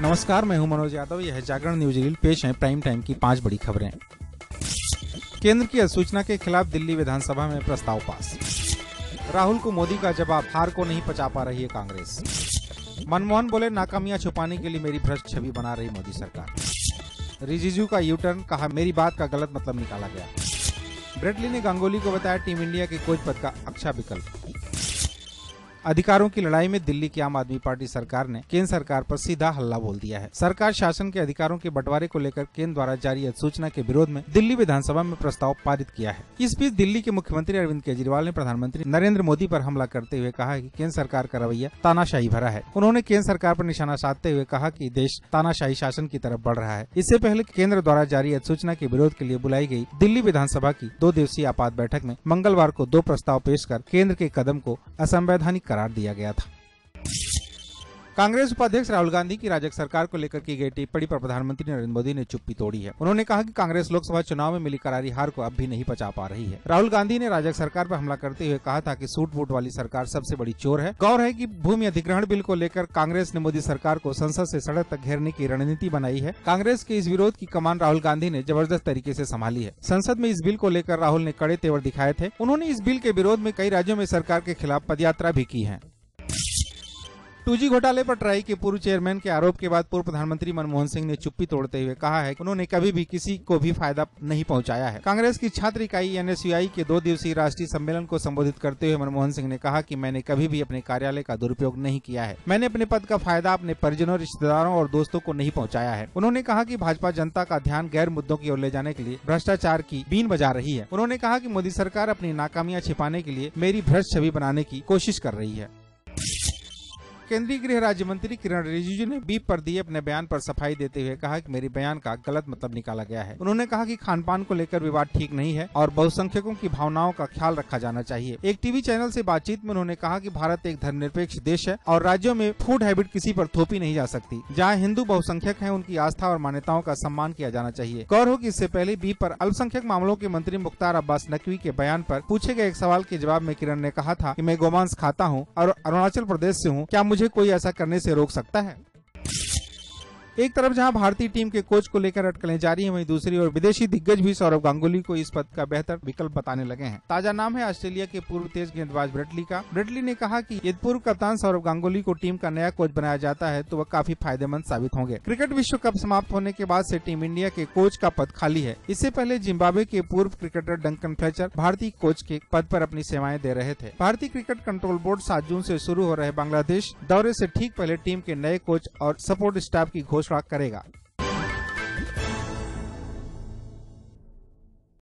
नमस्कार, मैं हूं मनोज यादव। यह है जागरण न्यूज रील। पेश है प्राइम टाइम की 5 बड़ी खबरें। केंद्र की अधिसूचना के खिलाफ दिल्ली विधानसभा में प्रस्ताव पास। राहुल को मोदी का जवाब, हार को नहीं पचा पा रही है कांग्रेस। मनमोहन बोले, नाकामियां छुपाने के लिए मेरी भ्रष्ट छवि बना रही मोदी सरकार। रिजिजू का यू टर्न, कहा मेरी बात का गलत मतलब निकाला गया। ब्रेटली ने गांगुली को बताया टीम इंडिया के कोच पद का अच्छा विकल्प। अधिकारों की लड़ाई में दिल्ली की आम आदमी पार्टी सरकार ने केंद्र सरकार पर सीधा हल्ला बोल दिया है। सरकार शासन के अधिकारों के बंटवारे को लेकर केंद्र द्वारा जारी अधिसूचना के विरोध में दिल्ली विधानसभा में प्रस्ताव पारित किया है। इस बीच दिल्ली के मुख्यमंत्री अरविंद केजरीवाल ने प्रधानमंत्री नरेंद्र मोदी पर हमला करते हुए कहा कि केंद्र सरकार का रवैया तानाशाही भरा है। उन्होंने केंद्र सरकार पर निशाना साधते हुए कहा कि देश तानाशाही शासन की तरफ बढ़ रहा है। इससे पहले केंद्र द्वारा जारी अधिसूचना के विरोध के लिए बुलाई गई दिल्ली विधानसभा की 2 दिवसीय आपात बैठक में मंगलवार को 2 प्रस्ताव पेश कर केंद्र के कदम को असंवैधानिक करार दिया गया था। कांग्रेस उपाध्यक्ष राहुल गांधी की राजग सरकार को लेकर की गई टिप्पणी पर प्रधानमंत्री नरेंद्र मोदी ने चुप्पी तोड़ी है। उन्होंने कहा कि कांग्रेस लोकसभा चुनाव में मिली करारी हार को अब भी नहीं पचा पा रही है। राहुल गांधी ने राजग सरकार पर हमला करते हुए कहा था कि सूट बूट वाली सरकार सबसे बड़ी चोर है। गौर है कि भूमि अधिग्रहण बिल को लेकर कांग्रेस ने मोदी सरकार को संसद से सड़क तक घेरने की रणनीति बनाई है। कांग्रेस के इस विरोध की कमान राहुल गांधी ने जबरदस्त तरीके से संभाली है। संसद में इस बिल को लेकर राहुल ने कड़े तेवर दिखाए थे। उन्होंने इस बिल के विरोध में कई राज्यों में सरकार के खिलाफ पदयात्रा भी की है। 2G घोटाले पर ट्राई के पूर्व चेयरमैन के आरोप के बाद पूर्व प्रधानमंत्री मनमोहन सिंह ने चुप्पी तोड़ते हुए कहा है कि उन्होंने कभी भी किसी को भी फायदा नहीं पहुंचाया है। कांग्रेस की छात्र इकाई NSUI के 2 दिवसीय राष्ट्रीय सम्मेलन को संबोधित करते हुए मनमोहन सिंह ने कहा कि मैंने कभी भी अपने कार्यालय का दुरुपयोग नहीं किया है। मैंने अपने पद का फायदा अपने परिजनों, रिश्तेदारों और दोस्तों को नहीं पहुंचाया है। उन्होंने कहा कि भाजपा जनता का ध्यान गैर मुद्दों की ओर ले जाने के लिए भ्रष्टाचार की बीन बजा रही है। उन्होंने कहा कि मोदी सरकार अपनी नाकामियां छिपाने के लिए मेरी भ्रष्ट छवि बनाने की कोशिश कर रही है। केंद्रीय गृह राज्य मंत्री किरण रिजिजू ने बीप पर दिए अपने बयान पर सफाई देते हुए कहा कि मेरे बयान का गलत मतलब निकाला गया है। उन्होंने कहा कि खान-पान को लेकर विवाद ठीक नहीं है और बहुसंख्यकों की भावनाओं का ख्याल रखा जाना चाहिए। एक टीवी चैनल से बातचीत में उन्होंने कहा कि भारत एक धर्मनिरपेक्ष देश है और राज्यों में फूड हैबिट किसी पर थोपी नहीं जा सकती। जहाँ हिंदू बहुसंख्यक हैं, उनकी आस्था और मान्यताओं का सम्मान किया जाना चाहिए। गौर हो कि इससे पहले बीप पर अल्पसंख्यक मामलों के मंत्री मुख्तार अब्बास नकवी के बयान पर पूछे गए एक सवाल के जवाब में किरण ने कहा था कि मैं गोमांस खाता हूँ और अरुणाचल प्रदेश से हूँ, क्या मुझे कोई ऐसा करने से रोक सकता है? एक तरफ जहां भारतीय टीम के कोच को लेकर अटकलें जारी हैं, वहीं दूसरी ओर विदेशी दिग्गज भी सौरव गांगुली को इस पद का बेहतर विकल्प बताने लगे हैं। ताजा नाम है ऑस्ट्रेलिया के पूर्व तेज गेंदबाज ब्रेटली का। ब्रेटली ने कहा कि यदि पूर्व कप्तान सौरव गांगुली को टीम का नया कोच बनाया जाता है तो वह काफी फायदेमंद साबित होंगे। क्रिकेट विश्व कप समाप्त होने के बाद से टीम इंडिया के कोच का पद खाली है। इससे पहले जिम्बाब्वे के पूर्व क्रिकेटर डंकन फ्लेचर भारतीय कोच के पद पर अपनी सेवाएं दे रहे थे। भारतीय क्रिकेट कंट्रोल बोर्ड 7 जून से शुरू हो रहे बांग्लादेश दौरे से ठीक पहले टीम के नए कोच और सपोर्ट स्टाफ की घोषणा करेगा।